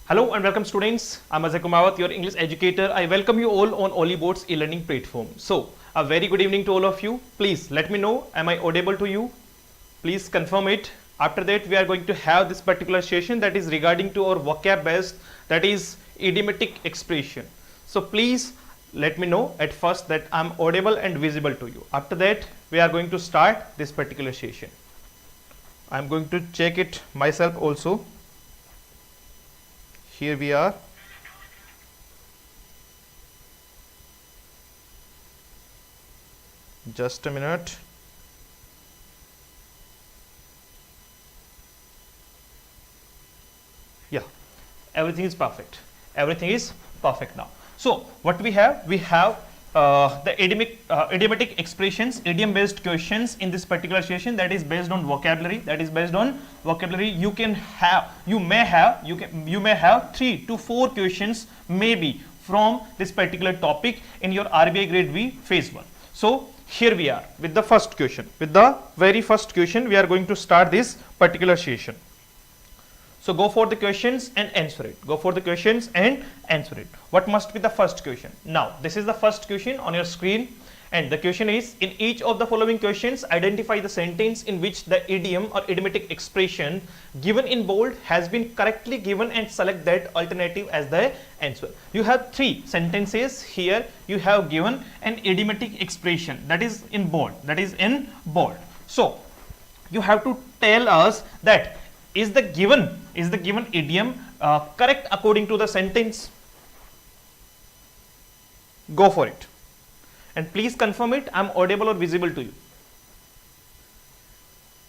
Hello and welcome students. I'm Ajay Kumawat, your English educator. I welcome you all on Oliveboard's e-learning platform. So, a very good evening to all of you. Please let me know, am I audible to you? Please confirm it. After that, we are going to have this particular session that is regarding to our vocab based, that is idiomatic expression. So, please let me know at first that I'm audible and visible to you. After that, we are going to start this particular session. I'm going to check it myself also. Here we are. Just a minute. Yeah, everything is perfect. Everything is perfect now. So what we have? We have the idiomatic expressions, idiom-based questions in this particular session, that is based on vocabulary. You may have 3 to 4 questions maybe from this particular topic in your RBI Grade B Phase 1. So here we are with the first question. With the very first question, we are going to start this particular session. So go for the questions and answer it. What must be the first question? Now, this is the first question on your screen, and the question is, in each of the following questions, identify the sentence in which the idiom or idiomatic expression given in bold has been correctly given and select that alternative as the answer. You have 3 sentences here. You have given an idiomatic expression that is in bold. So you have to tell us that is the given idiom correct according to the sentence? Go for it. And please confirm it, I'm audible or visible to you.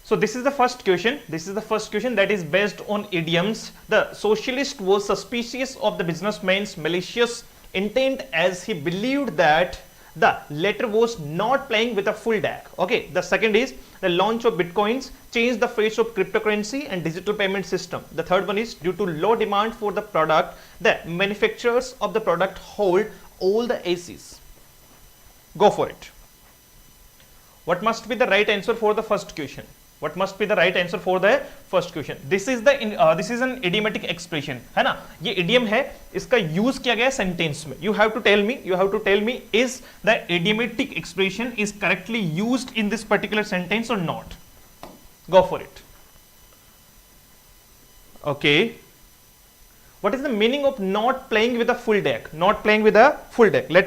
So this is the first question. That is based on idioms. The socialist was suspicious of the businessman's malicious intent as he believed that the latter was not playing with a full deck. Okay. The second is, the launch of bitcoins changed the face of cryptocurrency and digital payment system. The third one is, due to low demand for the product, the manufacturers of the product hold all the aces. Go for it. What must be the right answer for the first question? This is an idiomatic expression, है ना? ये idiom है, इसका use किया गया sentence में. You have to tell me is the idiomatic expression is correctly used in this particular sentence or not? Go for it. Okay. What is the meaning of not playing with a full deck? Let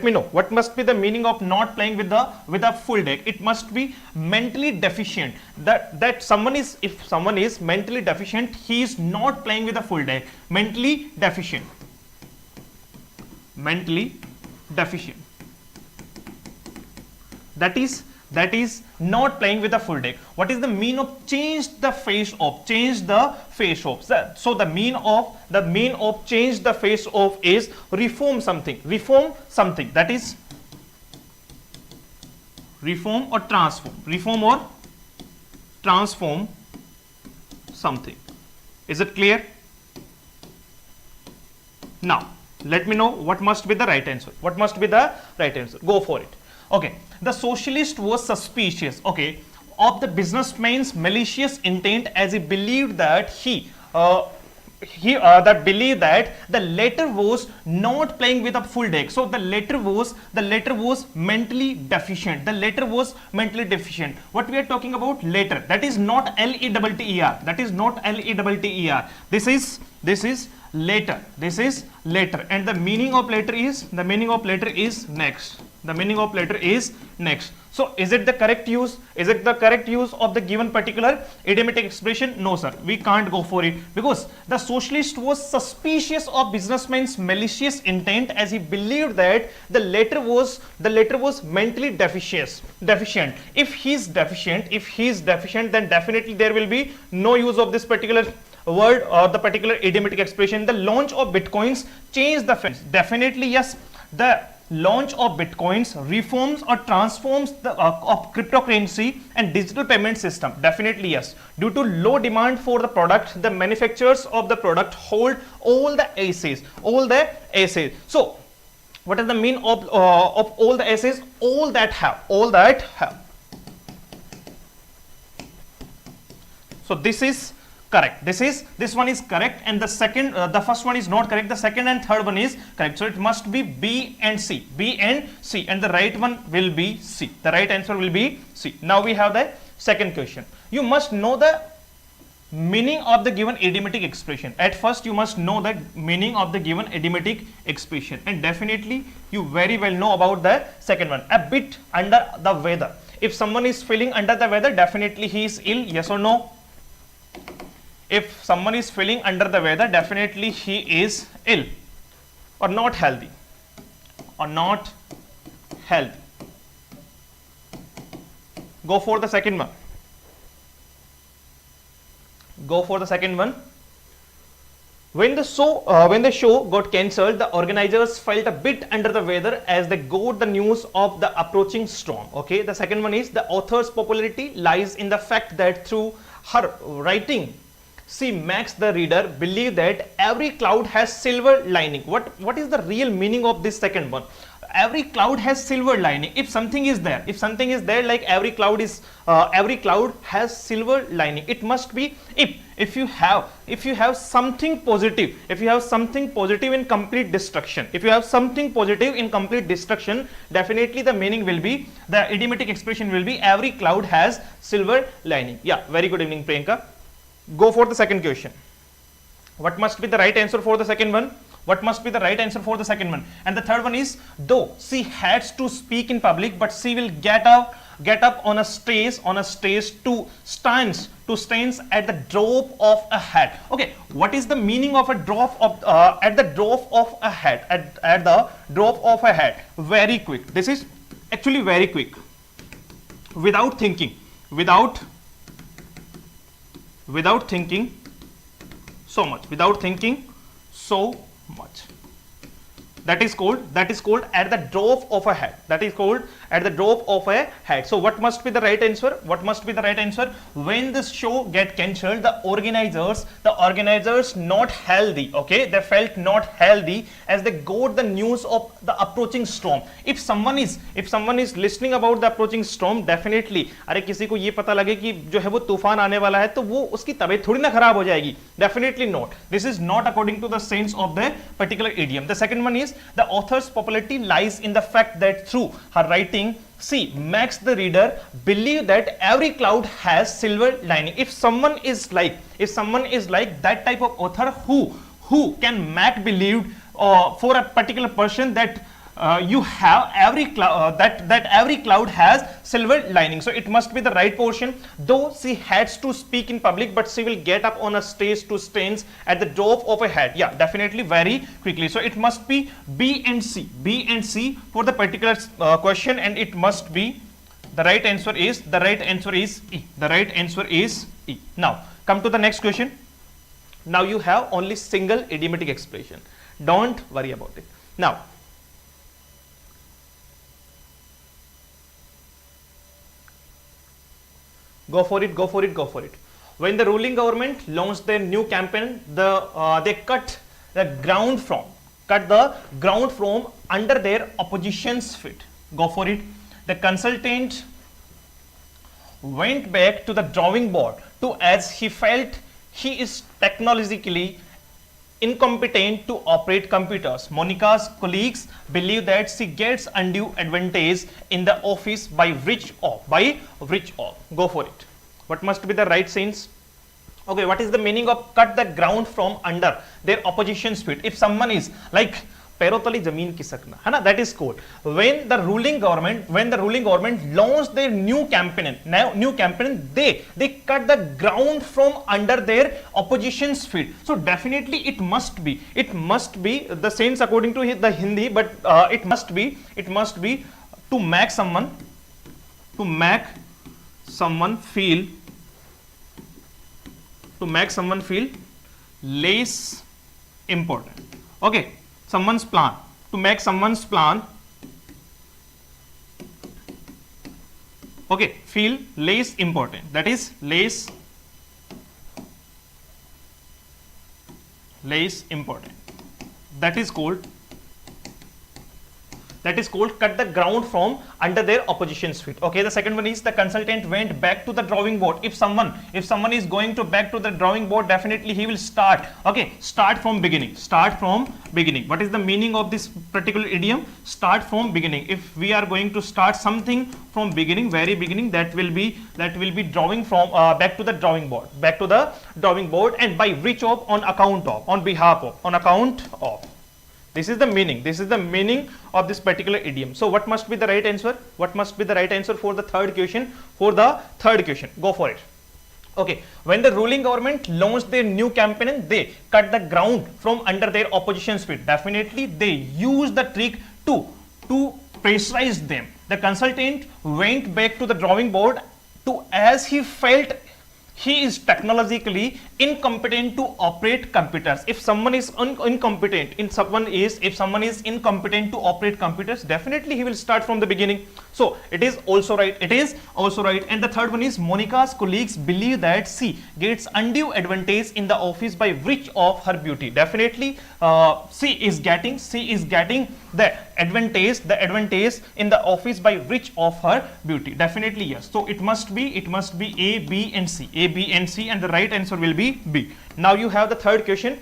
me know. What must be the meaning of not playing with a full deck? It must be mentally deficient. If someone is mentally deficient, he is not playing with a full deck. Mentally deficient. That is not playing with a full deck. What is the mean of change the face of? So the mean of change the face of is reform something. That is reform or transform something. Is it clear? Now let me know what must be the right answer. Go for it. Okay, the socialist was suspicious, okay, of the businessman's malicious intent as he believed that that the latter was not playing with a full deck. So the latter was mentally deficient. What we are talking about? Later. That is not L-E-T-T-E-R. This is later. And the meaning of later is next. So is it the correct use? Of the given particular idiomatic expression? No sir, we can't go for it, because the socialist was suspicious of businessman's malicious intent as he believed that the latter was mentally deficient. If he is deficient, then definitely there will be no use of this particular word or the particular idiomatic expression. The launch of bitcoins changed the face. Definitely yes, the launch of bitcoins reforms or transforms the of cryptocurrency and digital payment system. Definitely yes. Due to low demand for the product, the manufacturers of the product hold all the aces. So what is the mean of all the aces? All that have. So this is correct. This one is correct, and the first one is not correct. The second and third one is correct. So it must be B and C, and the right one will be C. The right answer will be C. Now we have the second question. You must know the meaning of the given idiomatic expression. At first you must know the meaning of the given idiomatic expression, and definitely you very well know about the second one. A bit under the weather. If someone is feeling under the weather, definitely he is ill. Yes or no? If someone is feeling under the weather, definitely he is ill or not healthy, Go for the second one. When the show got cancelled, the organizers felt a bit under the weather as they got the news of the approaching storm. Okay, the second one is the author's popularity lies in the fact that through her writing, she makes the reader believe that every cloud has silver lining. What is the real meaning of this second one? Every cloud has silver lining. If something is there, like every cloud has silver lining. It must be if you have something positive, in complete destruction. Definitely the meaning will be, the idiomatic expression will be every cloud has silver lining. Yeah, very good evening, Priyanka. Go for the second question. What must be the right answer for the second one? And the third one is, though she has to speak in public, but she will get up on a stage to stands at the drop of a hat. Okay, what is the meaning of a drop of at the drop of a hat? At the drop of a hat. Very quick. This is actually very quick. Without thinking so much. That is called at the drop of a hat. So what must be the right answer? When this show get cancelled, the organizers not healthy. Okay, they felt not healthy as they got the news of the approaching storm. If someone is listening about the approaching storm, definitely अरे किसी को ये पता लगे कि जो है वो तूफान आने वाला है, तो वो उसकी तबीयत थोड़ी ना खराब हो जाएगी. Definitely not. This is not according to the sense of the particular idiom. The second one is, the author's popularity lies in the fact that through her writing, she makes the reader believe that every cloud has silver lining. If someone is like that type of author who can make believe for a particular person that you have every cloud that every cloud has silver lining. So it must be the right portion. Though she has to speak in public, but she will get up on a stage to stand at the drop of a hat. Yeah, definitely, very quickly. So it must be B and C for the particular question, and it must be the right answer is E. Now come to the next question. Now you have only single idiomatic expression. Don't worry about it. Now Go for it. When the ruling government launched their new campaign, they cut the ground from under their opposition's feet. Go for it. The consultant went back to the drawing board as he felt he is technologically incompetent to operate computers. Monica's colleagues believe that she gets undue advantage in the office by rich off. Go for it. What must be the right sense? Okay, what is the meaning of cut the ground from under their opposition's feet? If someone is like पैरों तले जमीन खिसकना है ना, that is called when the ruling government launched their new campaign, they cut the ground from under their opposition's feet. So definitely it must be the sense according to the Hindi, but it must be to make someone feel less important. Okay, someone's plan, to make someone's plan feel less important, that is less important, that is called That is called cut the ground from under their opposition's feet. Okay, the second one is the consultant went back to the drawing board. If someone is going to back to the drawing board, definitely he will start. Okay, start from beginning. Start from beginning. What is the meaning of this particular idiom? Start from beginning. If we are going to start something from beginning, very beginning, that will be drawing from back to the drawing board. Back to the drawing board, and by which of, on account of, on behalf of, on account of. This is the meaning. This is the meaning of this particular idiom. So what must be the right answer? What must be the right answer for the third question? For the third question, go for it. Okay, when the ruling government launched their new campaign, they cut the ground from under their opposition's feet. Definitely, they used the trick to pressurize them. The consultant went back to the drawing board as he felt he is technologically incompetent to operate computers. If someone is incompetent, if someone is incompetent to operate computers, definitely he will start from the beginning. So it is also right. It is also right. And the third one is Monica's colleagues believe that she gets undue advantage in the office by virtue of her beauty. Definitely, she is getting the advantage in the office by virtue of her beauty. Definitely yes. So it must be A, B, and C. A, B, and C, and the right answer will be B. Now you have the third question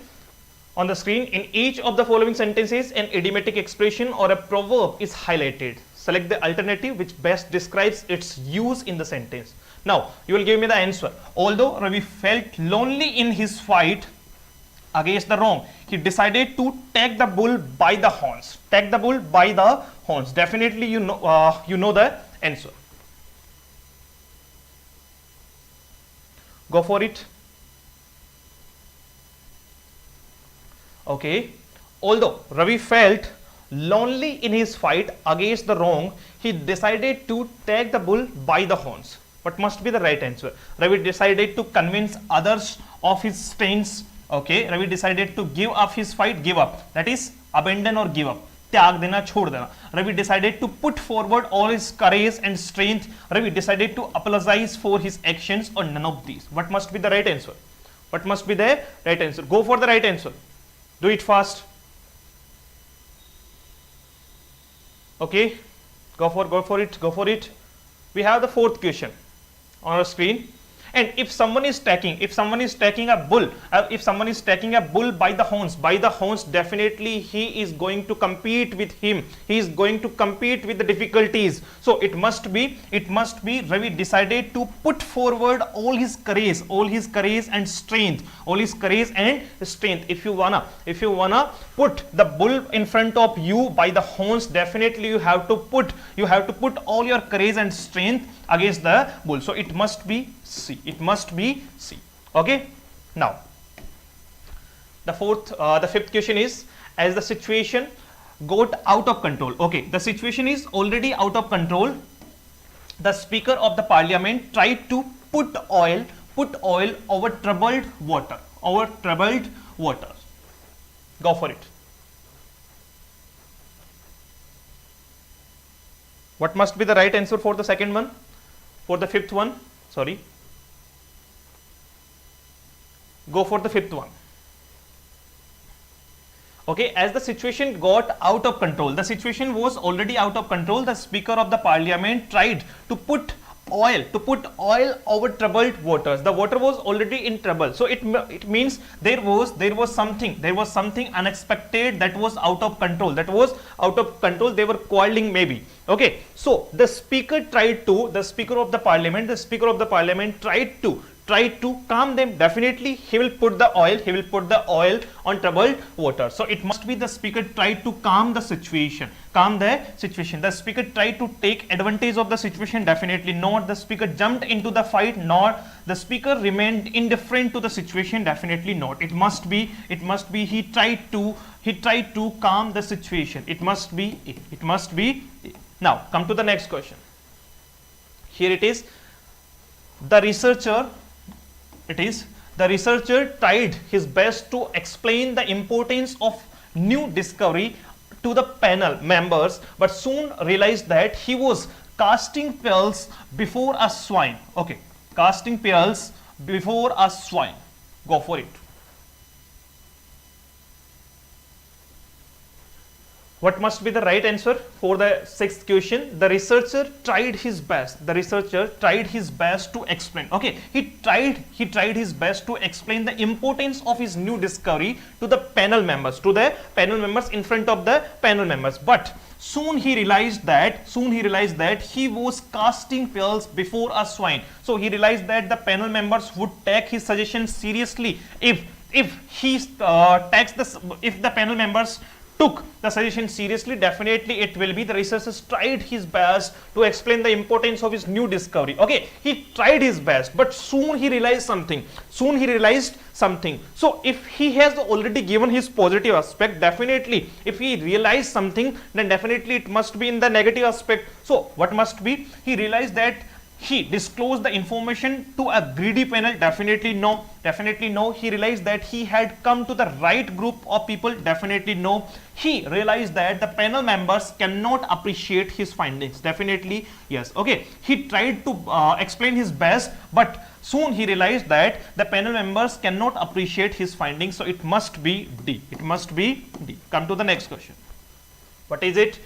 on the screen. In each of the following sentences, an idiomatic expression or a proverb is highlighted. Select the alternative which best describes its use in the sentence. Now you will give me the answer. Although Ravi felt lonely in his fight against the wrong, he decided to take the bull by the horns. Take the bull by the horns. Definitely you know the answer. Go for it. Okay. Although Ravi felt lonely in his fight against the wrong, he decided to take the bull by the horns. What must be the right answer? Ravi decided to convince others of his strengths. Okay, Ravi decided to give up his fight. Give up, that is abandon or give up. त्याग देना, छोड़ देना. Ravi decided to put forward all his courage and strength. Ravi decided to apologize for his actions, or none of these. What must be the right answer? What must be the right answer? Go for the right answer. Do it fast. Okay, go for it. We have the fourth question on our screen. And if someone is taking a bull by the horns, definitely he is going to compete with him. He is going to compete with the difficulties. So it must be Ravi decided to put forward all his courage and strength. If you wanna put the bull in front of you by the horns, definitely you have to put all your courage and strength against the bull. So it must be C. It must be C. Okay. Now, the fifth question is, as the situation got out of control. Okay, the situation is already out of control. The Speaker of the Parliament tried to put oil over troubled water. Go for it. What must be the right answer for the second one? For the fifth one? Sorry. Go for the fifth one. Okay, as the situation got out of control, the situation was already out of control. The Speaker of the Parliament tried to put oil over troubled waters. The water was already in trouble, so it means there was something unexpected that was out of control. They were quarreling maybe. Okay, so the Speaker of the Parliament tried to calm them. Definitely he will put the oil on troubled water. So it must be the Speaker tried to calm the situation. The Speaker tried to take advantage of the situation. Definitely not. The Speaker jumped into the fight. Not. The Speaker remained indifferent to the situation. Definitely not. It must be he tried to calm the situation. It must be. Now come to the next question. Here it is. The researcher tried his best to explain the importance of new discovery to the panel members, but soon realized that he was casting pearls before a swine. Okay, casting pearls before a swine. Go for it. What must be the right answer for the sixth question? The researcher tried his best. The researcher tried his best to explain. Okay, he tried his best to explain the importance of his new discovery to the panel members, in front of the panel members. But soon he realized that he was casting pearls before a swine. So he realized that the panel members would take his suggestion seriously if the panel members took the suggestion seriously. Definitely it will be. The researcher tried his best to explain the importance of his new discovery. Okay, he tried his best, but soon he realized something. So if he has already given his positive aspect, definitely if he realized something, then definitely it must be in the negative aspect. So what must be? He realized that he disclosed the information to a greedy panel. Definitely no. He realized that he had come to the right group of people. Definitely no. He realized that the panel members cannot appreciate his findings. Definitely yes. Okay, he tried to explain his best, but soon he realized that the panel members cannot appreciate his findings. So it must be D. Come to the next question. What is it?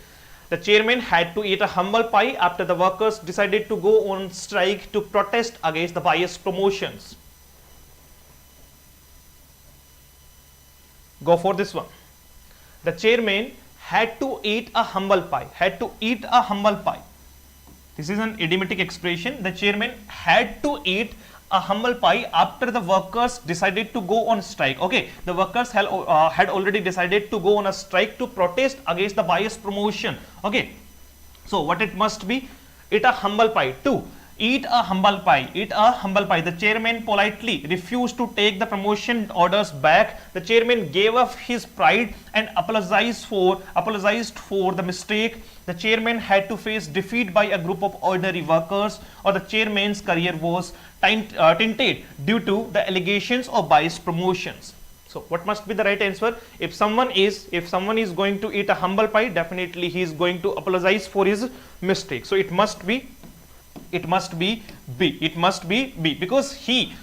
The chairman had to eat a humble pie after the workers decided to go on strike to protest against the biased promotions. Go for this one. The chairman had to eat a humble pie. This is an idiomatic expression. The chairman had to eat a humble pie after the workers decided to go on strike. Okay, the workers had already decided to go on a strike to protest against the biased promotion. Okay, so what it must be? Eat a humble pie. Eat a humble pie. The chairman politely refused to take the promotion orders back. The chairman gave up his pride and apologized for the mistake. The chairman had to face defeat by a group of ordinary workers, or the chairman's career was tainted due to the allegations of biased promotions. So what must be the right answer? If someone is going to eat a humble pie, definitely he is going to apologize for his mistake. So it must be B, because he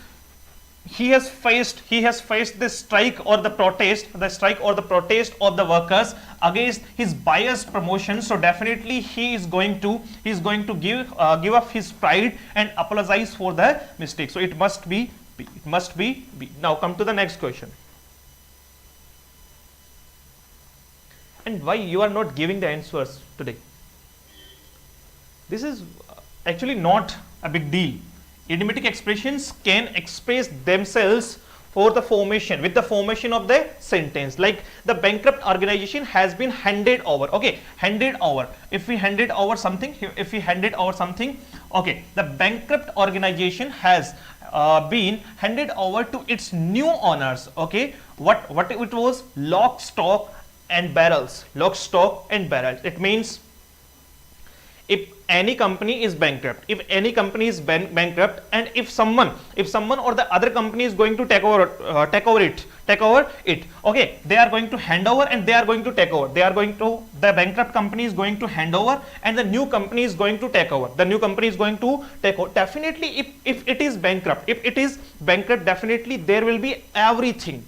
has faced the strike or the protest of the workers against his biased promotion. So definitely he is going to give up his pride and apologize for the mistake. So it must be B. Now come to the next question. And why you are not giving the answers today? This is actually not a big deal. Idiomatic expressions can express themselves with the formation of the sentence. Like the bankrupt organization has been handed over. Okay, handed over. If we handed over something, okay, the bankrupt organization has been handed over to its new owners. Okay, what it was? Lock, stock and barrels. It means if any company is bankrupt, and if someone or the other company is going to take over it, okay, they are going to hand over and they are going to take over. The bankrupt company is going to hand over and the new company is going to take over. Definitely if it is bankrupt, definitely there will be everything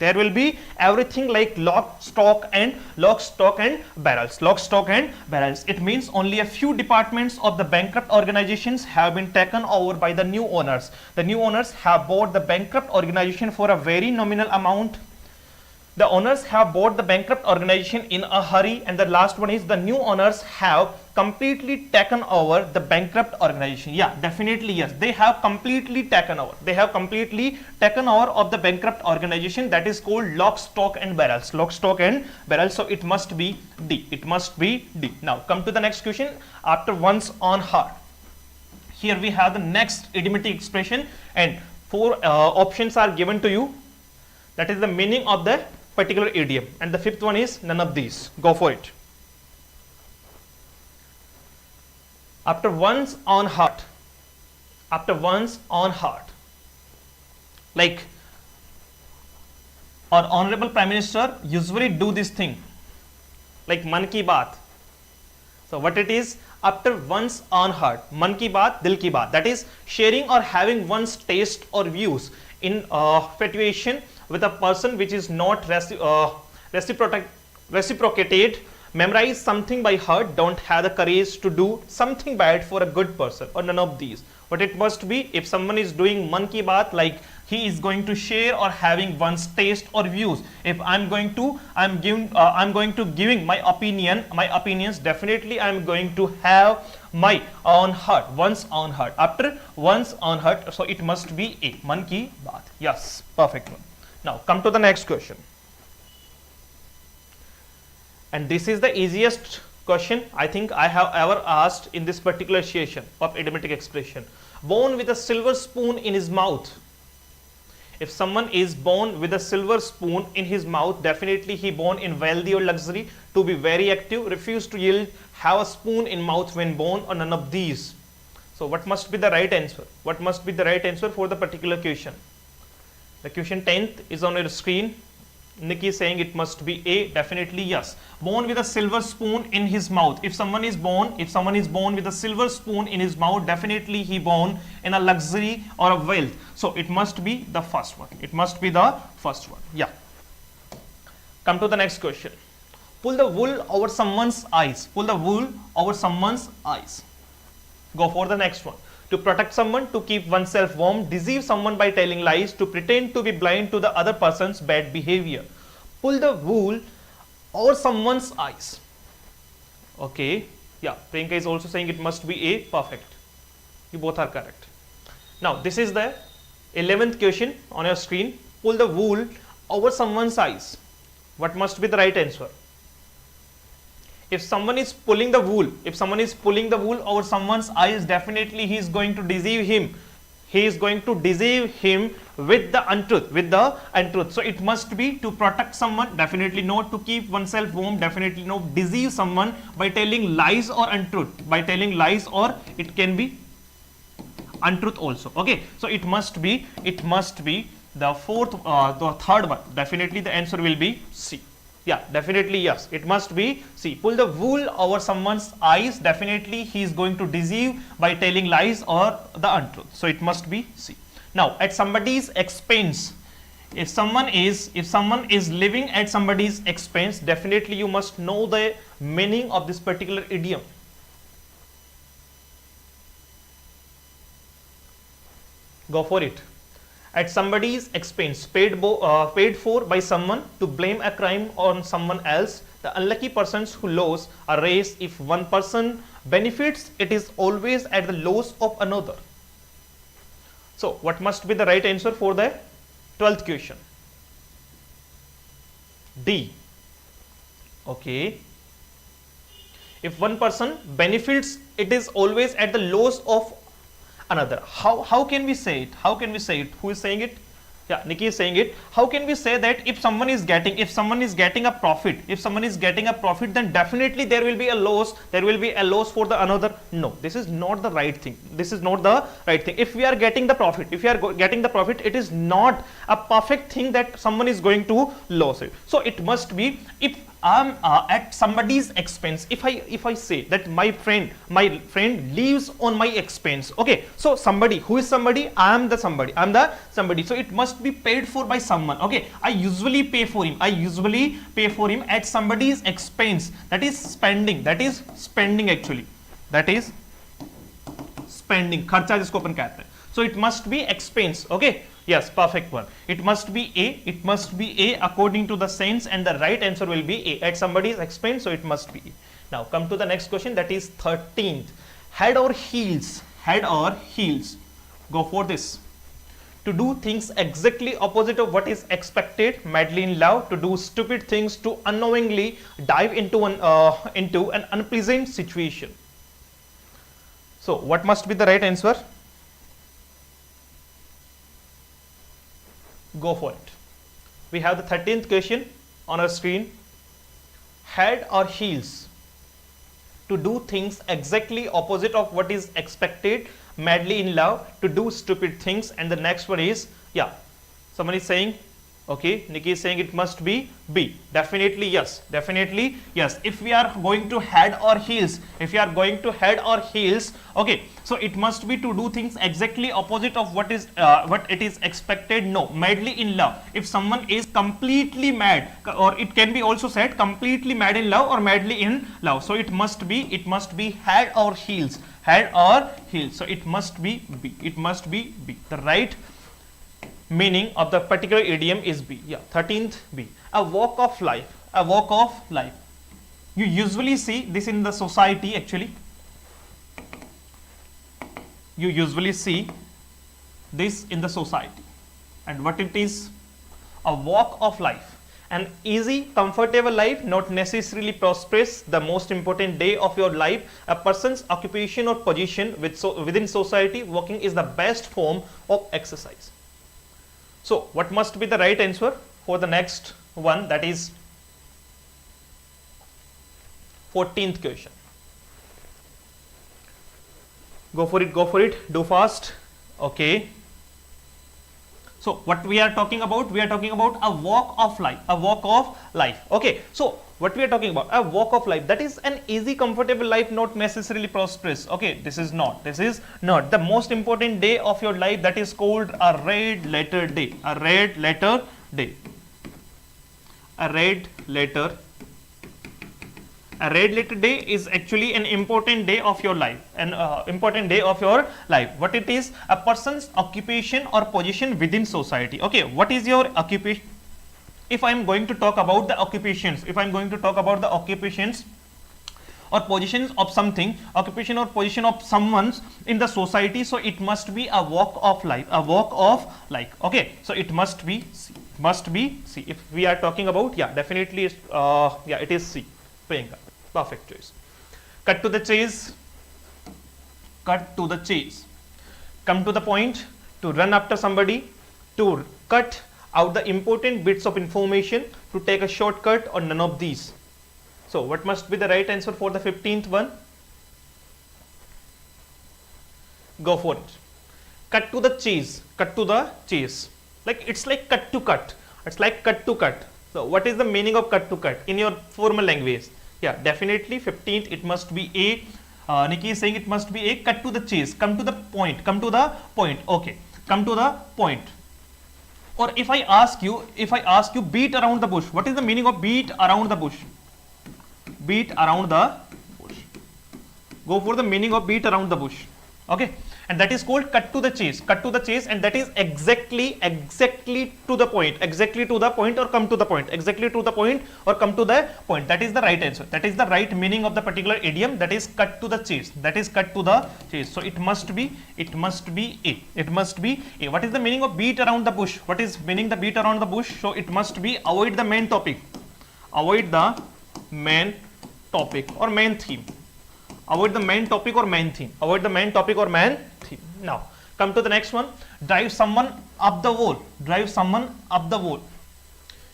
like lock, stock and barrels. It means only a few departments of the bankrupt organizations have been taken over by the new owners. The new owners have bought the bankrupt organization for a very nominal amount. The owners have bought the bankrupt organization in a hurry, and the last one is the new owners have completely taken over the bankrupt organization. Yeah, definitely yes, they have completely taken over. Of the bankrupt organization, that is called lock, stock and barrels. So it must be D. Now come to the next question. After once on heart. Here we have the next idiomatic expression and 4 options are given to you. That is the meaning of the particular idiom, and the 5th one is none of these. Go for it. After once on heart. Like our honorable Prime Minister usually do this thing, like man ki baat. So what it is? After once on heart, man ki baat, dil ki baat. That is sharing or having one's taste or views in infatuation with a person which is not reciprocated memorize something by heart, don't have the courage to do something bad for a good person, or none of these. But it must be, if someone is doing man ki baat, like he is going to share or having one's taste or views. If I'm going to giving my opinions, definitely I'm going to have my own heart, one's own heart. After one's own heart, so it must be a man ki baat. Yes, perfect one. Now come to the next question. And this is the easiest question I think I have ever asked in this particular session of idiomatic expression. Born with a silver spoon in his mouth. If someone is born with a silver spoon in his mouth, definitely he born in wealthy or luxury, to be very active, refuse to yield, have a spoon in mouth when born, or none of these. So what must be the right answer? What must be the right answer for the particular question? The question 10th is on your screen. Nikki is saying it must be A. Definitely yes. Born with a silver spoon in his mouth. If someone is born with a silver spoon in his mouth, definitely he born in a luxury or a wealth. So it must be the first one. It must be the first one. Yeah. Come to the next question. Pull the wool over someone's eyes. Pull the wool over someone's eyes. Go for the next one. To protect someone, to keep oneself warm, deceive someone by telling lies, to pretend to be blind to the other person's bad behavior. Pull the wool over someone's eyes. Okay. Yeah. Priyanka is also saying it must be A. Perfect. You both are correct. Now, this is the 11th question on your screen. Pull the wool over someone's eyes. What must be the right answer? If someone is pulling the wool, over someone's eyes, definitely he is going to deceive him. He is going to deceive him with the untruth, So it must be to protect someone, definitely no. To keep oneself warm, definitely no. Deceive someone by telling lies or untruth. By telling lies, or it can be untruth also. Okay. So it must be the third one. Definitely the answer will be C. Yeah, definitely yes. It must be C. Pull the wool over someone's eyes. Definitely he is going to deceive by telling lies or the untruth. So it must be C. Now, at somebody's expense, if someone is living at somebody's expense, definitely you must know the meaning of this particular idiom. Go for it. At somebody's expense, paid for by someone to blame a crime on someone else. The unlucky persons who lose a race, if one person benefits, it is always at the loss of another. So what must be the right answer for the 12th question? D. Okay. If one person benefits, it is always at the loss of another. How can we say it? Who is saying it? Yeah, Nikki is saying it. How can we say that if someone is getting a profit, then definitely there will be a loss for the another? No, this is not the right thing. If we are getting the profit, it is not a perfect thing that someone is going to lose it. So it must be, if I'm at somebody's expense, if I say that my friend lives on my expense. Okay, so somebody, who is somebody? I am the somebody. So it must be paid for by someone. Okay, I usually pay for him at somebody's expense. That is spending actually. That is spending. खर्चा जिसको अपन कहते हैं. So it must be expense. Okay. Yes, perfect one. It must be A. According to the sense, and the right answer will be A. At somebody's expense, so it must be A. Now come to the next question, that is 13th. Head or heels? Go for this. To do things exactly opposite of what is expected, madly in love, to do stupid things, to unknowingly dive into an unpleasant situation. So what must be the right answer? Go for it. We have the 13th question on our screen. Head or heels? To do things exactly opposite of what is expected, madly in love, to do stupid things, and the next one is, yeah, someone is saying, Okay, Nikki is saying it must be B. Definitely yes. Definitely yes. If we are going to head or heels, okay, so it must be to do things exactly opposite of what it is expected. No, madly in love. If someone is completely mad, or it can be also said completely mad in love or madly in love. So it must be head or heels. Head or heels. So it must be B. It must be B. The right meaning of the particular idiom is B. Yeah, 13th B. A walk of life. A walk of life. You usually see this in the society actually. You usually see this in the society. And what it is? A walk of life. An easy, comfortable life, not necessarily prosperous, the most important day of your life. A person's occupation or position within society, walking is the best form of exercise. So, what must be the right answer for the next one, that is 14th question. Go for it, do fast. Okay. So, what we are talking about? We are talking about a walk of life, Okay. So, what we are talking about? A walk of life, that is an easy, comfortable life, not necessarily prosperous. Okay, this is not the most important day of your life, that is called a red letter day. A red letter day. A red letter day is actually an important day of your life. What it is? A person's occupation or position within society. Okay, what is your occupation? If I am going to talk about the occupations, or positions of something, occupation or position of someone's in the society, so it must be a walk of life. Okay, so it must be C. If we are talking about, definitely it is C. Priyanka, perfect choice. Cut to the chase. Come to the point, to run after somebody, to cut out the important bits of information, to take a shortcut, or none of these. So, what must be the right answer for the 15th one? Go for it. Cut to the chase. Like it's like cut to cut. So, what is the meaning of cut to cut in your formal language? Yeah, definitely 15th. It must be A. Nikki is saying it must be A. Cut to the chase. Come to the point. Okay. Come to the point. Or if I ask you, beat around the bush. What is the meaning of beat around the bush? Go for the meaning of beat around the bush. Okay, and that is called cut to the chase. And that is exactly to the point. Or come to the point. That is the right answer. That is the right meaning of the particular idiom. That is cut to the chase. So it must be A. What is the meaning of beat around the bush? So it must be avoid the main topic. Avoid the main topic or main theme. Now, come to the next one. Drive someone up the wall.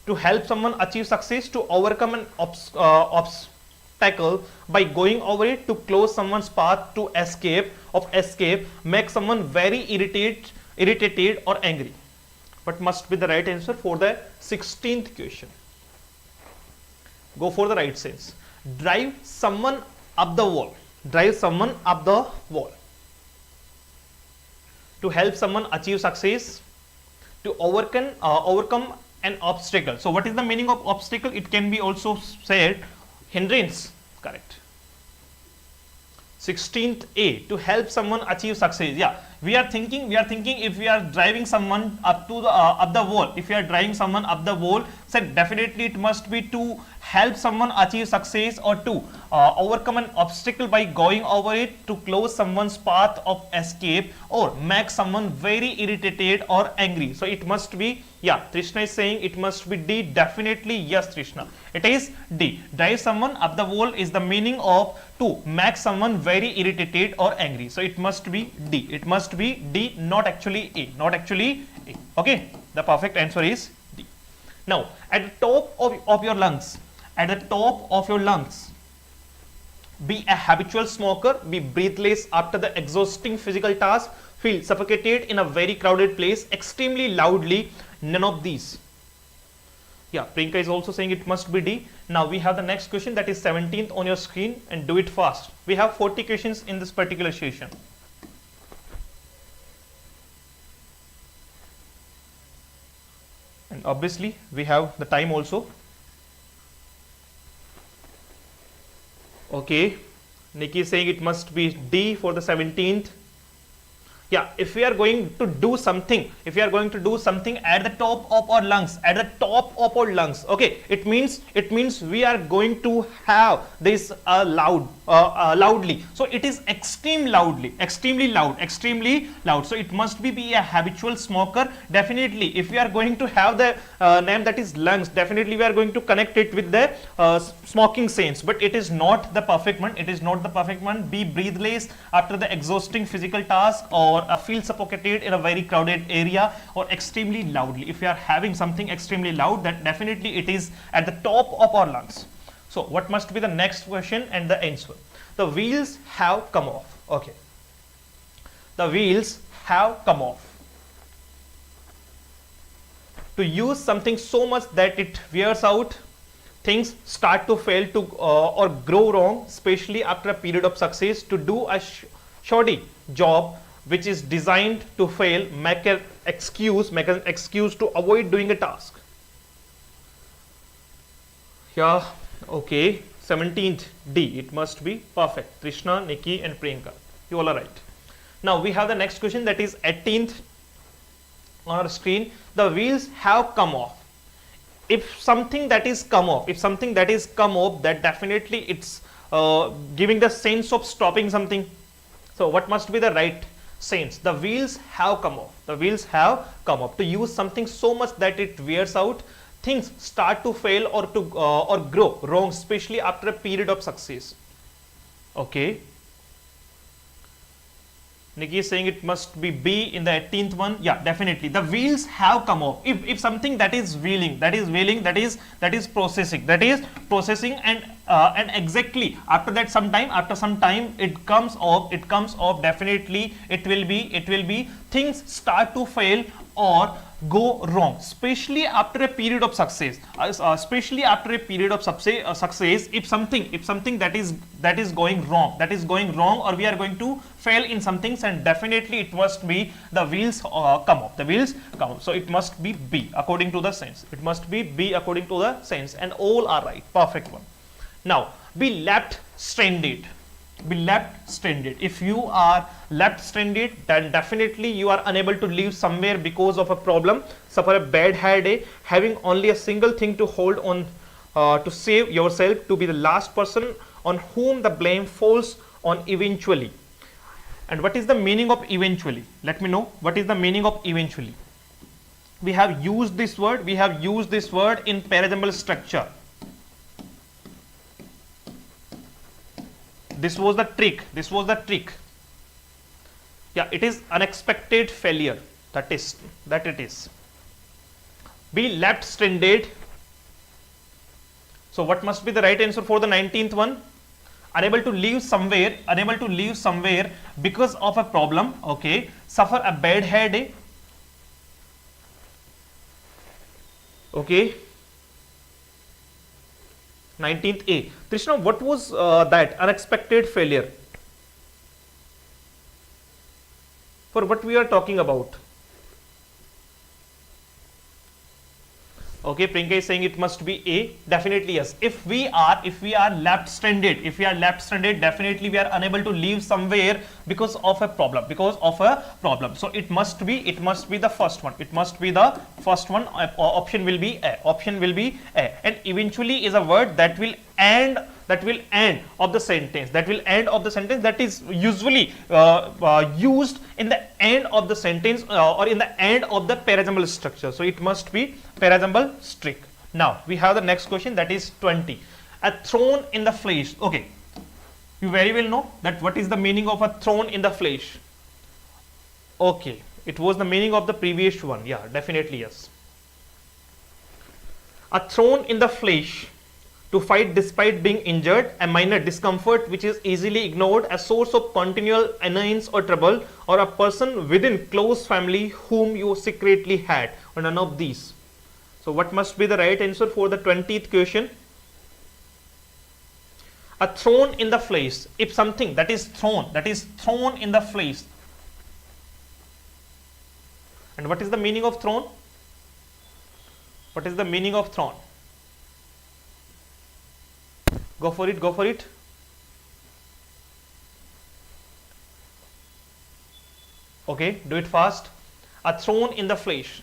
To help someone achieve success, to overcome an obstacle by going over it, to close someone's path, to escape, make someone very irritated or angry. What must be the right answer for the 16th question? Go for the right sense. Drive someone up the wall. To help someone achieve success, to overcome an obstacle. So what is the meaning of obstacle? It can be also said hindrance. Correct. 16th A, to help someone achieve success. Yeah, we are thinking if we are driving someone up the wall, so definitely it must be to help someone achieve success, or to overcome an obstacle by going over it, to close someone's path of escape, or make someone very irritated or angry. So it must be, Trishna is saying it must be D. Definitely yes, Trishna. It is D. Drive someone up the wall is the meaning of to make someone very irritated or angry. So it must be D. It must be D, not actually A. Okay, the perfect answer is D. Now, at the top of your lungs, be a habitual smoker, be breathless after the exhausting physical task, feel suffocated in a very crowded place, extremely loudly, none of these. Yeah, Priyanka is also saying it must be D. Now we have the next question, that is 17th on your screen, and do it fast. We have 40 questions in this particular session. And obviously we have the time also. Okay, Nikki is saying it must be D for the 17th. Yeah, if we are going to do something, at the top of our lungs, okay, it means we are going to have this loudly. So it is extremely loud. So it must be a habitual smoker. Definitely, if we are going to have the name that is lungs, definitely we are going to connect it with the smoking sense. But it is not the perfect one. Be breathless after the exhausting physical task, or feel suffocated in a very crowded area, or extremely loudly. If we are having something extremely loud, that definitely it is at the top of our lungs. So what must be the next question and the answer? The wheels have come off. Okay, the wheels have come off. To use something so much that it wears out, things start to fail to or grow wrong, especially after a period of success. To do a shoddy job which is designed to fail, make an excuse to avoid doing a task. Yeah, okay, 17th D, it must be perfect. Krishna, Nikki and Priyanka, you all are right. Now we have the next question, that is 18th on our screen. The wheels have come off. If something that is come off, that definitely it's giving the sense of stopping something. So what must be the right sense? The wheels have come off. To use something so much that it wears out, things start to fail or to or grow wrong, especially after a period of success. Okay, Nikki is saying it must be B in the 18th one. Yeah, definitely the wheels have come off. If something that is wheeling, that is processing, and exactly after some time it comes off. Definitely it will be things start to fail or go wrong, especially after a period of success. Success, if something that is going wrong, or we are going to fail in some things, and definitely it must be the wheels come off. So it must be B according to the sense. And all are right. Perfect one. Now be left stranded. If you are left stranded, then definitely you are unable to live somewhere because of a problem, suffer a bad headache, having only a single thing to hold on to save yourself, to be the last person on whom the blame falls on eventually. And what is the meaning of eventually? Let me know what is the meaning of eventually. We have used this word in parajumble structure. This was the trick. Yeah, it is unexpected failure. That it is. Be left stranded. So what must be the right answer for the 19th one? Unable to live somewhere because of a problem. Okay, suffer a bad headache. Okay, 19th A. Krishna, what was that unexpected failure? For what we are talking about? Okay, Priyanka is saying it must be A. Definitely yes. If we are left stranded, definitely we are unable to live somewhere because of a problem. So it must be the first one. Option will be A. And eventually is a word that will end of the sentence. That is usually used in the end of the sentence or in the end of the parajumble structure. So it must be parajumble strict. Now we have the next question, that is 20. A thorn in the flesh. Okay, you very well know that what is the meaning of a thorn in the flesh. Okay, it was the meaning of the previous one. Yeah, definitely yes. A thorn in the flesh. To fight despite being injured, a minor discomfort which is easily ignored, a source of continual annoyance or trouble, or a person within close family whom you secretly had, or none of these. So what must be the right answer for the 20th question? A thrown in the flesh. If something that is thrown in the flesh. And what is the meaning of thrown? What is the meaning of thrown? Go for it, go for it. Okay, do it fast. A thrown in the flesh.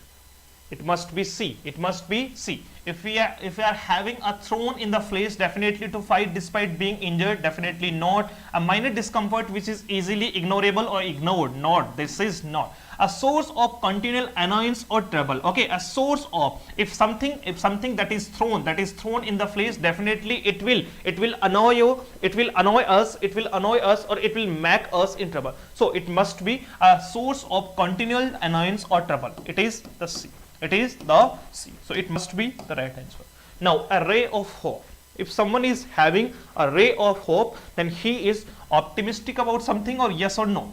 It must be C. It must be C. If we are having a thrown in the flesh, definitely to fight despite being injured, definitely not. A minor discomfort which is easily ignorable or ignored, not. This is not. A source of continual annoyance or trouble. Okay, a source of, if something that is thrown in the flesh, definitely it will annoy you, it will annoy us, or it will make us in trouble. So it must be a source of continual annoyance or trouble. It is the C. It is the C. So it must be the right answer. Now, a ray of hope. If someone is having a ray of hope, then he is optimistic about something, or yes or no.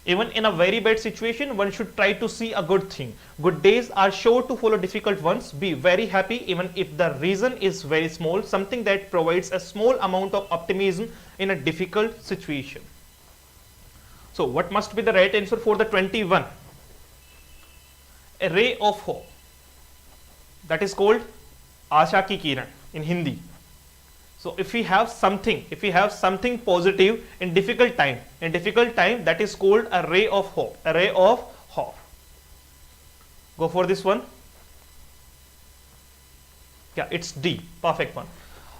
Even in a very bad situation, one should try to see a good thing. Good days are sure to follow difficult ones. Be very happy even if the reason is very small, something that provides a small amount of optimism in a difficult situation. So what must be the right answer for the 21? A ray of hope. That is called Asha ki Kiran in Hindi. So if we have something positive in difficult time, that is called a ray of hope. A ray of hope. Go for this one. Yeah, it's D. Perfect one.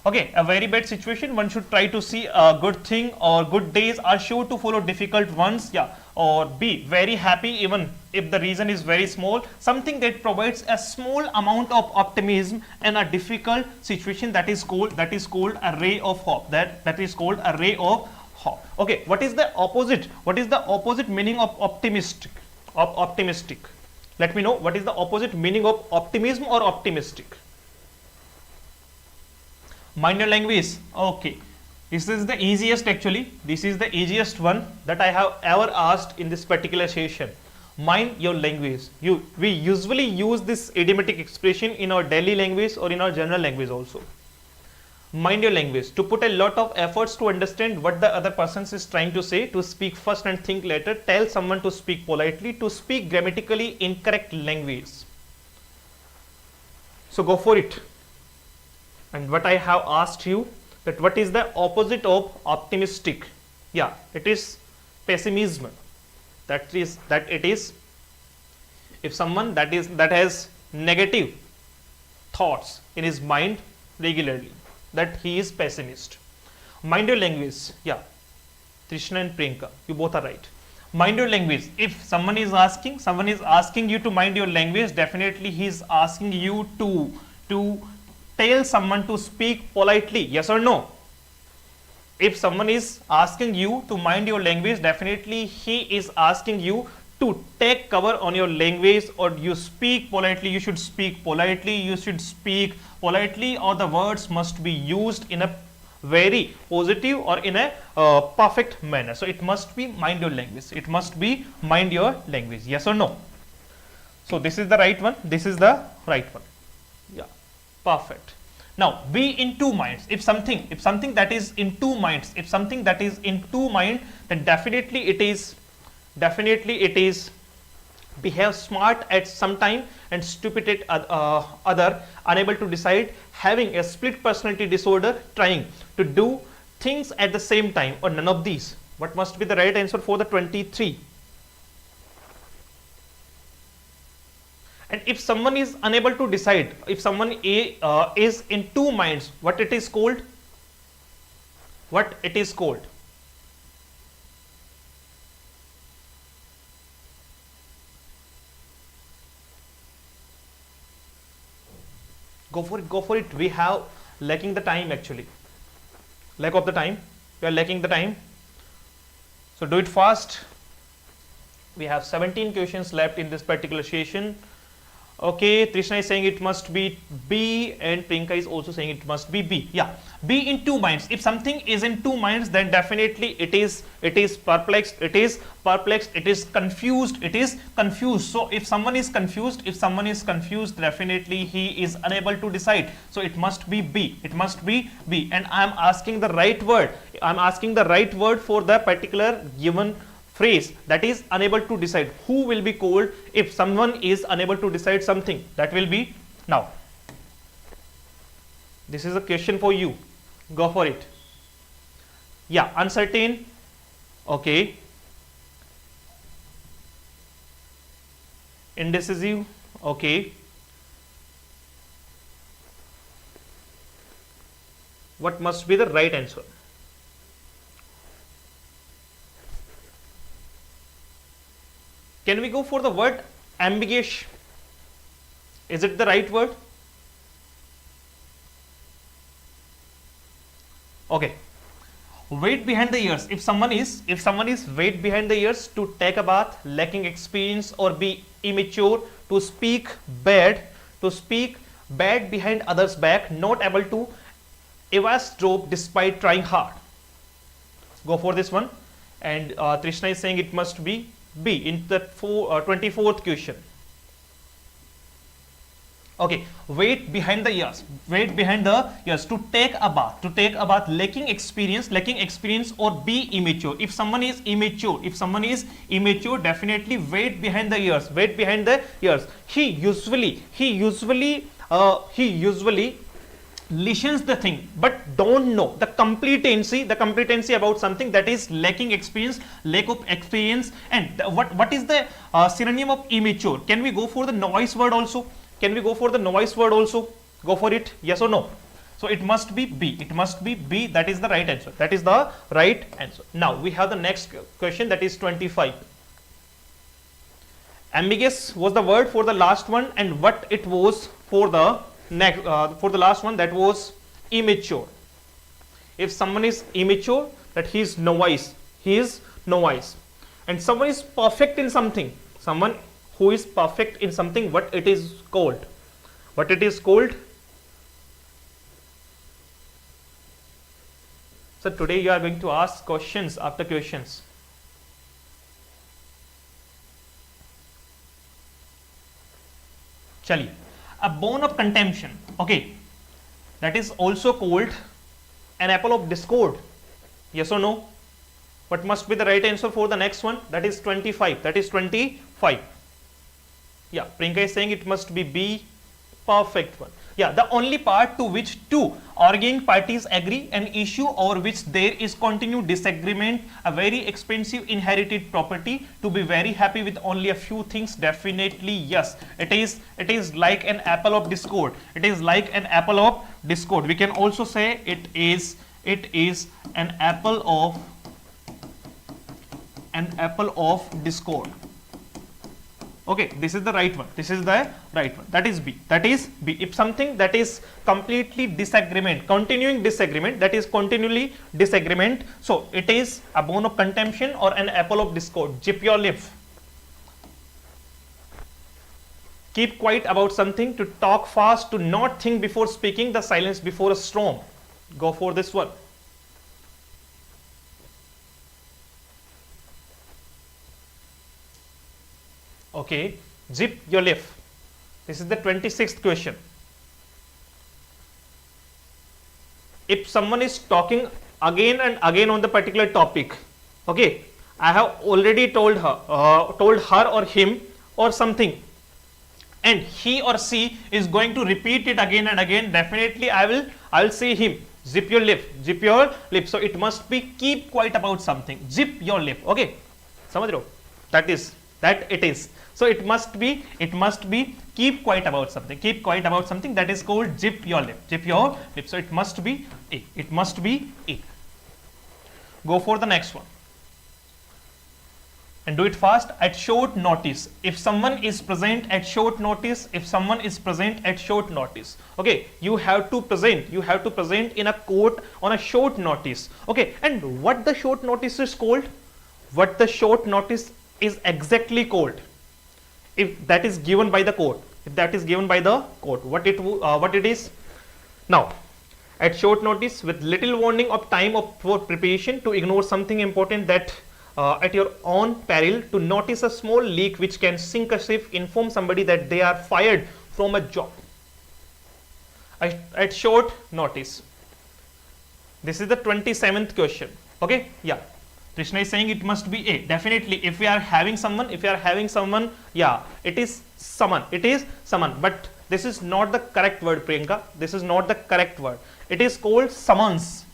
Okay, a very bad situation, one should try to see a good thing, or good days are sure to follow difficult ones. Yeah, or B, very happy even if the reason is very small, something that provides a small amount of optimism in a difficult situation, that is called a ray of hope. That is called a ray of hope. Okay, what is the opposite? What is the opposite meaning of optimistic? Let me know what is the opposite meaning of optimism or optimistic. Mind your language. Okay, this is the easiest actually. This is the easiest one that I have ever asked in this particular session. Mind your language. We usually use this idiomatic expression in our daily language or in our general language also. Mind your language. To put a lot of efforts to understand what the other person is trying to say, to speak first and think later, tell someone to speak politely, to speak grammatically incorrect language. So go for it. And what I have asked you, that what is the opposite of optimistic? Yeah, it is pessimism. That it is if someone that has negative thoughts in his mind regularly, that he is pessimist. Mind your language. Yeah, Trishna and Priyanka, you both are right. Mind your language. If someone is asking you to mind your language, definitely he is asking you to tell someone to speak politely. Yes or no? If someone is asking you to mind your language, definitely he is asking you to take cover on your language, or you speak politely. You should speak politely. You should speak politely, or the words must be used in a very positive or in a perfect manner. So it must be mind your language. It must be mind your language. Yes or no? So this is the right one. This is the right one. Yeah. Perfect. Now, be in two minds. If something that is in two minds, then definitely it is behave smart at some time and stupid at other, unable to decide, having a split personality disorder, trying to do things at the same time, or none of these. What must be the right answer for the 23? And if someone is unable to decide, if someone is in two minds, what it is called? What it is called? Go for it, go for it. We have lacking the time actually. Lack of the time. We are lacking the time. So do it fast. We have 17 questions left in this particular session. Okay, Trishna is saying it must be B, and Prinka is also saying it must be B. Yeah, B in two minds. If something is in two minds, then definitely it is perplexed, it is perplexed, it is confused, it is confused. So if someone is confused, definitely he is unable to decide. So it must be B. It must be B. And I am asking the right word. I am asking the right word for the particular given phrase, that is unable to decide. Who will be called if someone is unable to decide something? That will be, now this is a question for you, go for it. Yeah, uncertain, okay, indecisive, okay, what must be the right answer? Can we go for the word ambiguous? Is it the right word? Okay. Wait behind the ears. If someone is wait behind the ears, to take a bath, lacking experience or be immature, to speak bad behind others' back, not able to eavesdrop despite trying hard. Go for this one. And Trishna is saying it must be B in the 24th question. Okay, wait behind the ears, to take a bath, lacking experience or be immature. If someone is immature, definitely wait behind the ears, he usually listens the thing but don't know the competency about something, that is lacking experience, lack of experience. And what is the synonym of immature? Can we go for the novice word also? Go for it, yes or no? So it must be B. That is the right answer. Now we have the next question, that is 25. Ambiguous was the word for the last one, and what it was for the next for the last one, that was immature. If someone is immature, that he is novice, and someone is perfect in something, someone who is perfect in something, what it is called? So today you are going to ask questions after questions. Chaliye. A bone of contention, okay, that is also called an apple of discord, yes or no? What must be the right answer for the next one? That is 25. Yeah, Prinka is saying it must be B, perfect one. Yeah, the only part to which two arguing parties agree, an issue over which there is continued disagreement, a very expensive inherited property, to be very happy with only a few things, definitely yes. It is like an apple of discord. We can also say it is an apple of discord. Okay, this is the right one. That is B. If something that is completely continuing disagreement, that is continually disagreement, so it is a bone of contention or an apple of discord. Zip your lip. Keep quiet about something, to talk fast, to not think before speaking, the silence before a storm. Go for this one. Okay, zip your lip. This is the 26th question. If someone is talking again and again on the particular topic, okay, I have already told her or him or something, and he or she is going to repeat it again and again, definitely I will say him, zip your lip. So it must be keep quiet about something, zip your lip. Okay, samajh rahe ho? That it is. So it must be keep quiet about something, that is called zip your lip. So it must be A. Go for the next one and do it fast. At short notice, if someone is present at short notice, okay, you have to present in a court on a short notice. Okay, and what the short notice is called? What the short notice is exactly called, if that is given by the court, if that is given by the court. What it is? Now, at short notice, with little warning of time for preparation, to ignore something important, that at your own peril, to notice a small leak which can sink a ship, inform somebody that they are fired from a job. At short notice. This is the 27th question. Okay, yeah. Krishna is saying it must be A. Definitely, if we are having someone, yeah, it is summon. But this is not the correct word, Priyanka. This is not the correct word. It is called summons.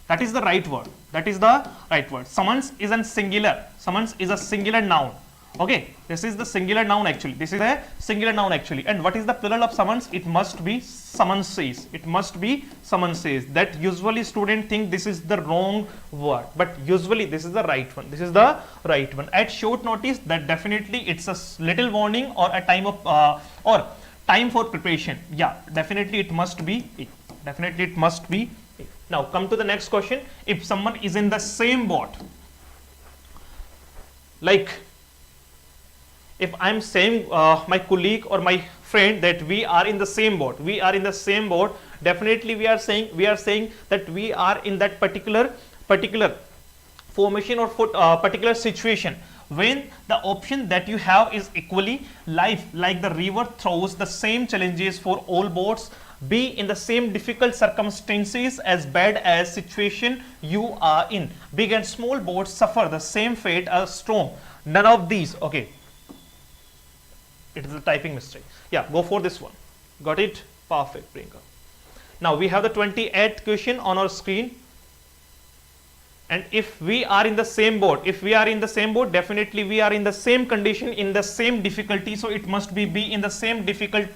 That is the right word. Summons is a singular. Summons is a singular noun. Okay, this is the singular noun actually. And what is the plural of summons? It must be summonses. That usually students think this is the wrong word, but usually this is the right one. At short notice, that definitely it's a little warning or a time of or time for preparation. Yeah, definitely it must be A. Now come to the next question. If someone is in the same boat, like if I am saying my colleague or my friend that we are in the same boat, definitely we are saying that we are in that particular formation or particular situation, when the option that you have is equally life, like the river throws the same challenges for all boats, be in the same difficult circumstances, as bad as situation you are in. Big and small boats suffer the same fate as storm. None of these. Okay, it is a typing mistake. Yeah, go for this one. Got it? Perfect, Priyanka. Now we have the 28th question on our screen. And if we are in the same boat, definitely we are in the same condition, in the same difficulty. So it must be in the same difficult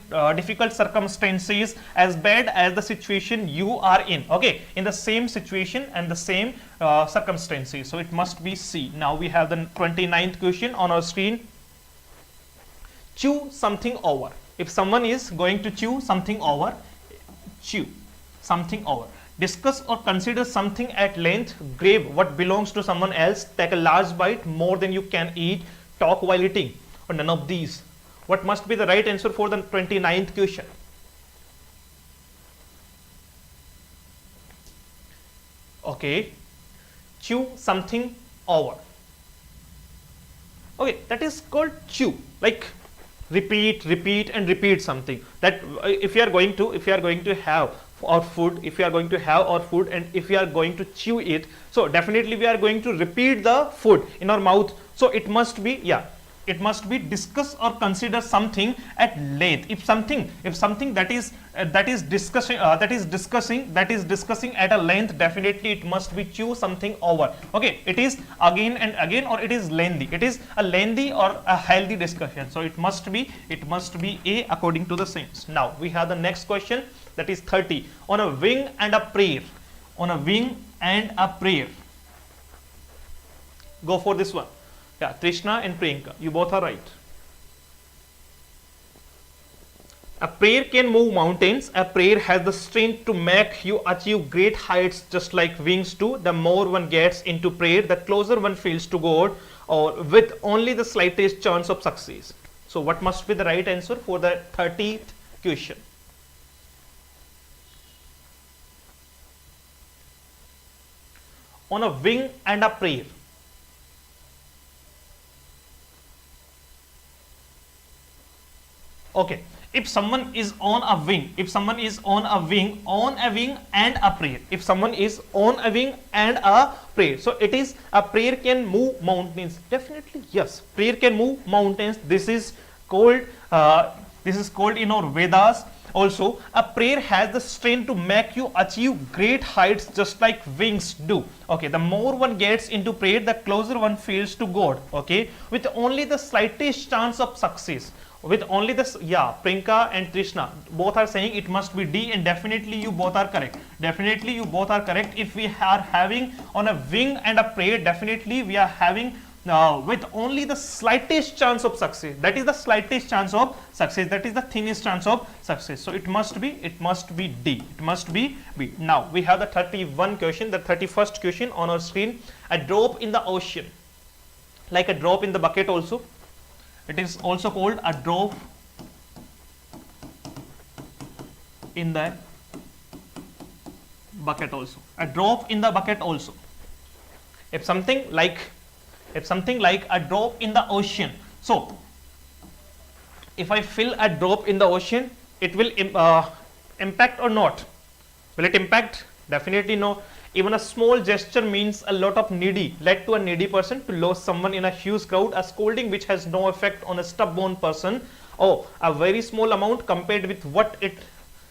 circumstances, as bad as the situation you are in. Okay, in the same situation and the same circumstances. So it must be C. Now we have the 29th question on our screen. Chew something over. If someone is going to chew something over. Discuss or consider something at length. Grab what belongs to someone else. Take a large bite, more than you can eat. Talk while eating. Or none of these. What must be the right answer for the 29th question? Okay. Chew something over. Okay, that is called chew. Like repeat and repeat something. That if you are going to have our food, and if we are going to chew it, so definitely we are going to repeat the food in our mouth. So it must be, yeah, it must be discuss or consider something at length. If something that is discussing at a length, definitely it must be chew something over. Okay, it is again and again, or it is lengthy. It is a lengthy or a healthy discussion. So it must be A according to the sense. Now we have the next question, that is 30. On a wing and a prayer. Go for this one. Yeah, Trishna and Priyanka, you both are right. A prayer can move mountains. A prayer has the strength to make you achieve great heights, just like wings do. The more one gets into prayer, the closer one feels to God, or with only the slightest chance of success. So what must be the right answer for the 30th question? On a wing and a prayer. Okay, if someone is on a wing, and a prayer. If someone is on a wing and a prayer, so it is a prayer can move mountains. Definitely yes, prayer can move mountains. This is called in our Vedas. Also, a prayer has the strength to make you achieve great heights, just like wings do. Okay, the more one gets into prayer, the closer one feels to God. Okay, with only the slightest chance of success. Priyanka and Trishna both are saying it must be D, and definitely you both are correct. If we are having on a wing and a prayer, definitely we are having with only the slightest chance of success. That is the slightest chance of success. That is the thinnest chance of success. So it must be D. It must be B. Now we have the 31 question, the 31st question on our screen. A drop in the ocean, like a drop in the bucket also. It is also called a drop in the bucket also. A drop in the bucket also. If something like a drop in the ocean. So if I fill a drop in the ocean, it will impact or not? Will it impact? Definitely no. Even a small gesture means a lot of needy, led to a needy person to lose someone in a huge crowd. A scolding which has no effect on a stubborn person. Oh, a very small amount compared with what it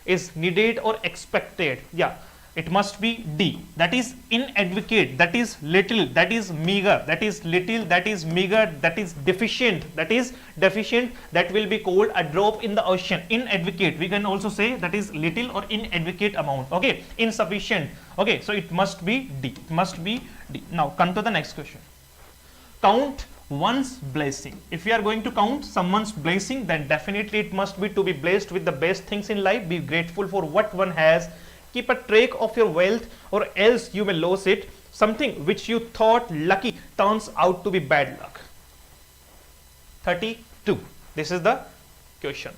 is needed or expected. Yeah, it must be D. That is inadequate, that is little, that is meager, that is little, that is meager, that is deficient, that is deficient. That will be called a drop in the ocean. Inadequate, we can also say that is little or inadequate amount. Okay, insufficient. Okay, so it must be D. It must be D. Now come to the next question. Count one's blessing. If we are going to count someone's blessing, then definitely it must be to be blessed with the best things in life. Be grateful for what one has. Keep a track of your wealth, or else you may lose it. Something which you thought lucky turns out to be bad luck. 32. This is the question.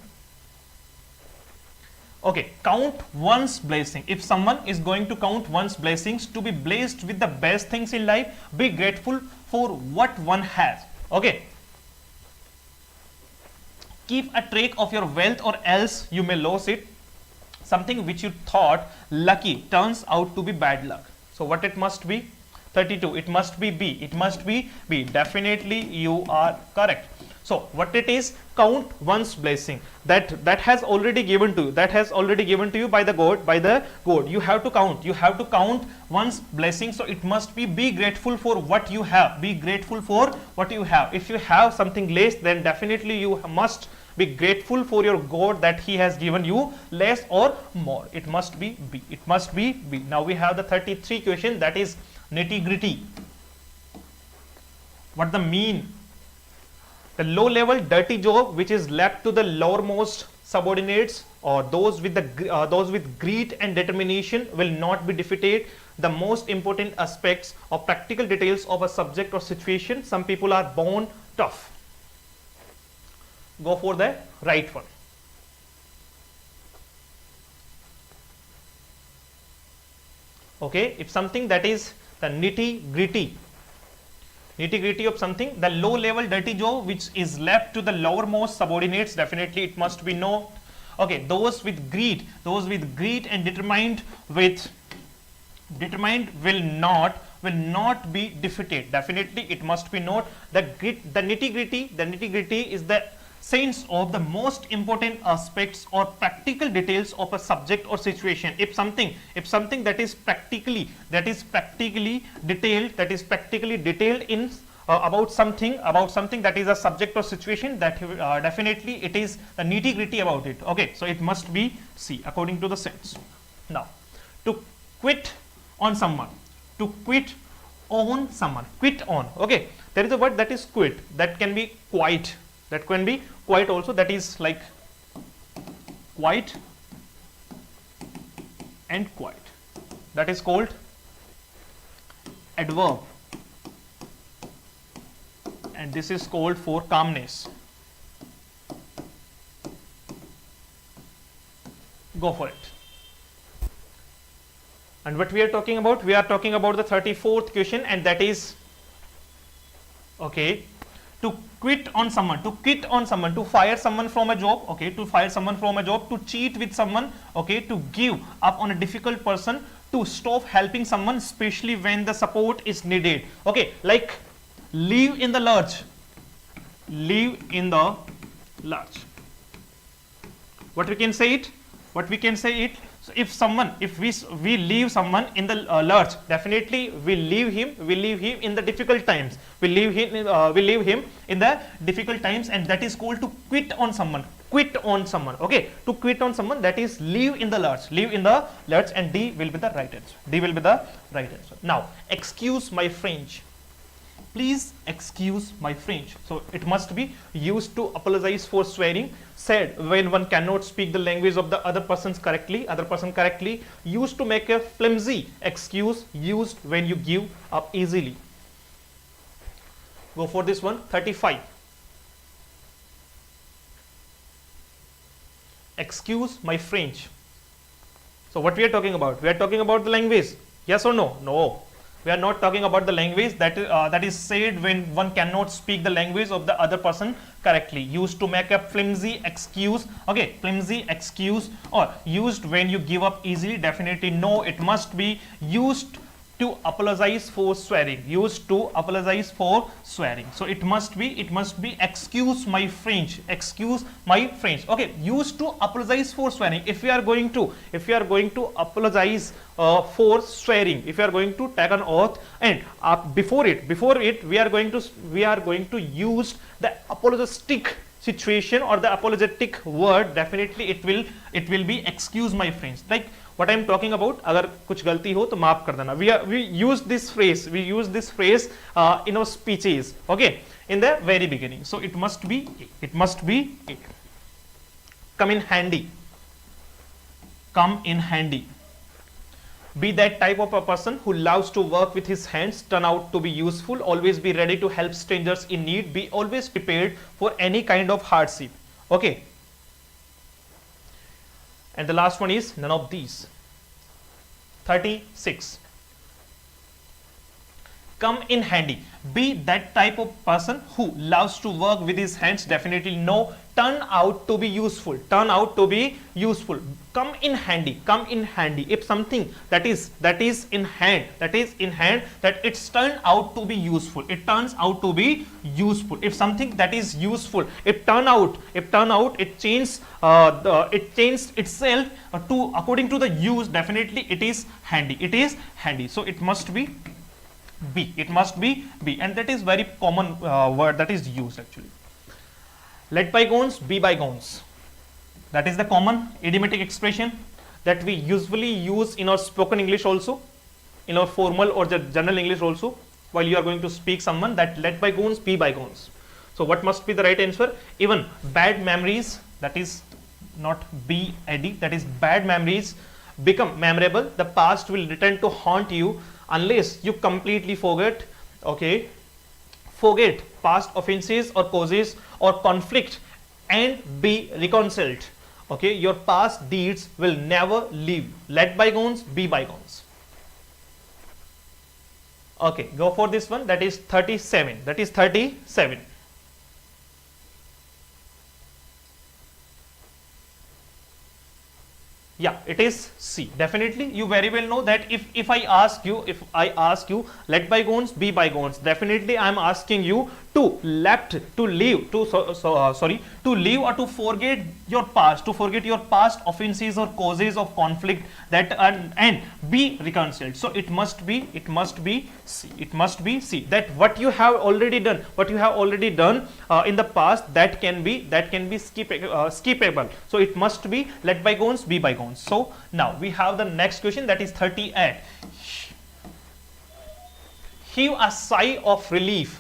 Okay, count one's blessing. If someone is going to count one's blessings, to be blessed with the best things in life, be grateful for what one has. Okay. Keep a track of your wealth, or else you may lose it. Something which you thought lucky turns out to be bad luck. So what it must be? 32. It must be B. It must be B. Definitely you are correct. So what it is? Count one's blessing. That has already given to you. That has already given to you by the God. By the God. You have to count. You have to count one's blessing. So it must be grateful for what you have. Be grateful for what you have. If you have something less, then definitely you must be grateful for your God that He has given you less or more. It must be B. It must be B. Now we have the 33 question, that is nitty gritty. What the mean? The low level dirty job which is left to the lowermost subordinates, or those with greed and determination, will not be defeated. The most important aspects or practical details of a subject or situation. Some people are born tough. Go for the right one. Okay, if something that is the nitty gritty of something, the low level dirty job which is left to the lowermost subordinates, definitely it must be no. Okay, those with greed and determined will not be defeated. Definitely it must be not. The nitty gritty is the sense of the most important aspects or practical details of a subject or situation. If something that is practically detailed in about something that is a subject or situation, that definitely it is the nitty gritty about it. Okay, so it must be C according to the sense. Now, to quit on someone, quit on. Okay, there is a word that is quit, that can be quite. That can be quite also, that is like quite and quite. That is called adverb, and this is called for calmness. Go for it. And what we are talking about? We are talking about the 34th question, and that is, okay, to quit on someone, to fire someone from a job, okay, to cheat with someone, okay, to give up on a difficult person, to stop helping someone, especially when the support is needed. Okay, like leave in the lurch. What we can say it? So if we leave someone in the lurch, definitely we leave him in the difficult times. We leave him in the difficult times, and that is called to quit on someone. Okay, to quit on someone, that is leave in the lurch. And D will be the right answer. Now, excuse my French. Please excuse my French. So it must be used to apologize for swearing, said when one cannot speak the language of the other person correctly, used to make a flimsy excuse, used when you give up easily. Go for this one. 35. Excuse my French. So what we are talking about? We are talking about the language. Yes or no? No. We are not talking about the language that is said when one cannot speak the language of the other person correctly. Used to make a flimsy excuse. Okay, flimsy excuse, or used when you give up easily. Definitely no. It must be used to apologize for swearing. Used to apologize for swearing. So it must be excuse my French. Excuse my French. Okay, used to apologize for swearing. If we are going to apologize for swearing, if you are going to take an oath, and before it we are going to use the apologetic situation or the apologetic word. Definitely it will be excuse my French. Like what I am talking about, अगर कुछ गलती हो तो माफ कर देना. We use this phrase in our speeches, okay, in the very beginning. So it must be come in handy. Be that type of a person who loves to work with his hands, turn out to be useful, always be ready to help strangers in need, be always prepared for any kind of hardship. Okay. And the last one is none of these. 36. Come in handy. Be that type of person who loves to work with his hands. Definitely no. Turn out to be useful. Come in handy. If something that is in hand, that it's turned out to be useful. It turns out to be useful. If something that is useful, it changed itself to according to the use. Definitely it is handy. So it must be B. And that is very common word that is used actually. Let bygones be bygones. That is the common idiomatic expression that we usually use in our spoken English also, in our formal or general English also, while you are going to speak someone, that let bygones be bygones. So what must be the right answer? Even bad memories, that is not BAD, that is bad memories, become memorable. The past will return to haunt you unless you completely forget. Okay, forget past offenses or causes or conflict and be reconciled. Okay, your past deeds will never leave. Let bygones be bygones. Okay, go for this one. That is 37. Yeah, it is C. Definitely, you very well know that if I ask you, let bygones be bygones, definitely I am asking you to leave or to forget your past, offenses or causes of conflict that and be reconciled. So it must be C. That what you have already done in the past, that can be skippable. So it must be let bygones be bygones. So now we have the next question, that is 38. Heave a sigh of relief.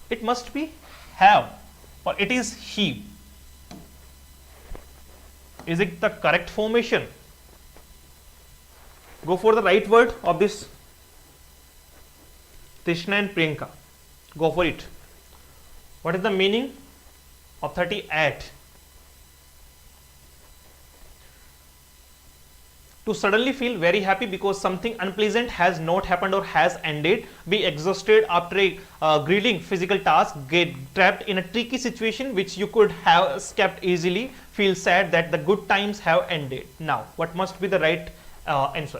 It must be have, or it is heave. Is it the correct formation? Go for the right word of this. Trishna and Priyanka, go for it. What is the meaning of 38? To suddenly feel very happy because something unpleasant has not happened or has ended. Be exhausted after a grueling physical task. Get trapped in a tricky situation which you could have escaped easily. Feel sad that the good times have ended. Now, what must be the right answer?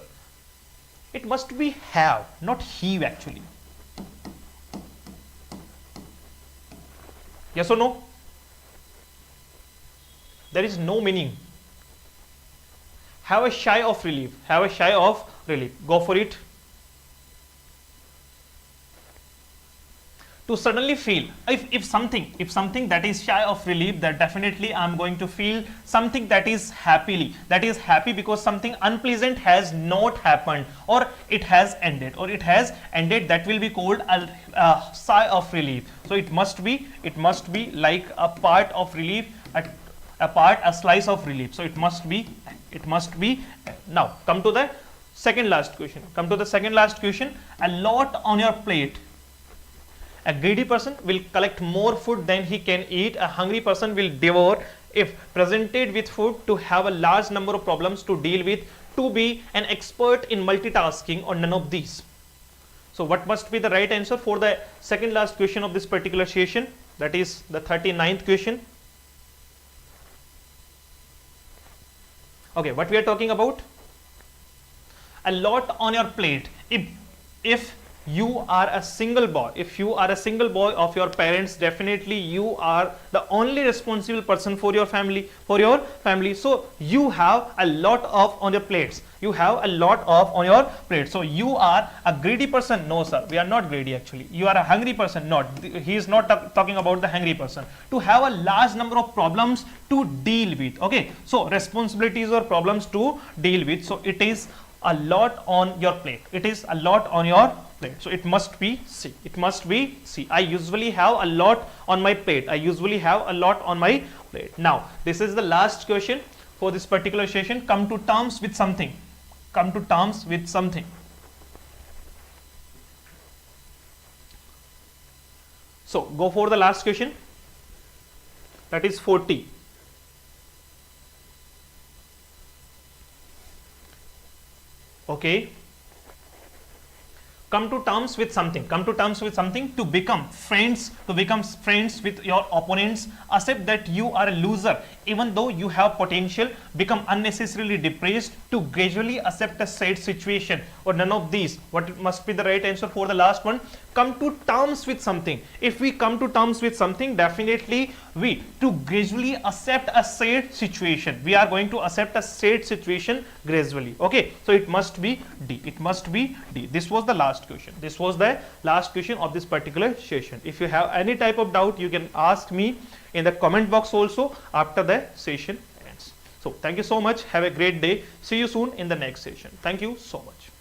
It must be have, not heave actually. Yes or no? There is no meaning. Have a sigh of relief. Go for it. To suddenly feel, if something that is shy of relief, that definitely I am going to feel something that is happy because something unpleasant has not happened or it has ended. That will be called a sigh of relief. So it must be like a part of relief, a slice of relief. So it must be. Now come to the second last question. A lot on your plate. A greedy person will collect more food than he can eat. A hungry person will devour if presented with food, to have a large number of problems to deal with, to be an expert in multitasking, or none of these. So what must be the right answer for the second last question of this particular session? That is the 39th question. Okay, what we are talking about? A lot on your plate. If you are a single boy, of your parents, definitely you are the only responsible person for your family, so you have a lot of on your plates. So you are a greedy person? No sir, we are not greedy actually. You are a hungry person? Not. He is not talking about the hungry person. To have a large number of problems to deal with. Okay, so responsibilities or problems to deal with. So it is a lot on your plate. So it must be C. I usually have a lot on my plate. Now this is the last question for this particular session. Come to terms with something. So go for the last question. That is 40. Okay. Come to terms with something. To become friends with your opponents. Accept that you are a loser even though you have potential. Become unnecessarily depressed. To gradually accept a sad situation, or none of these. What must be the right answer for the last one? Come to terms with something. If we come to terms with something, definitely we to gradually accept a sad situation. We are going to accept a sad situation gradually. Okay, so it must be D. This was the last question. Of this particular session. If you have any type of doubt, you can ask me in the comment box also after the session ends. So thank you so much. Have a great day. See you soon in the next session. Thank you so much.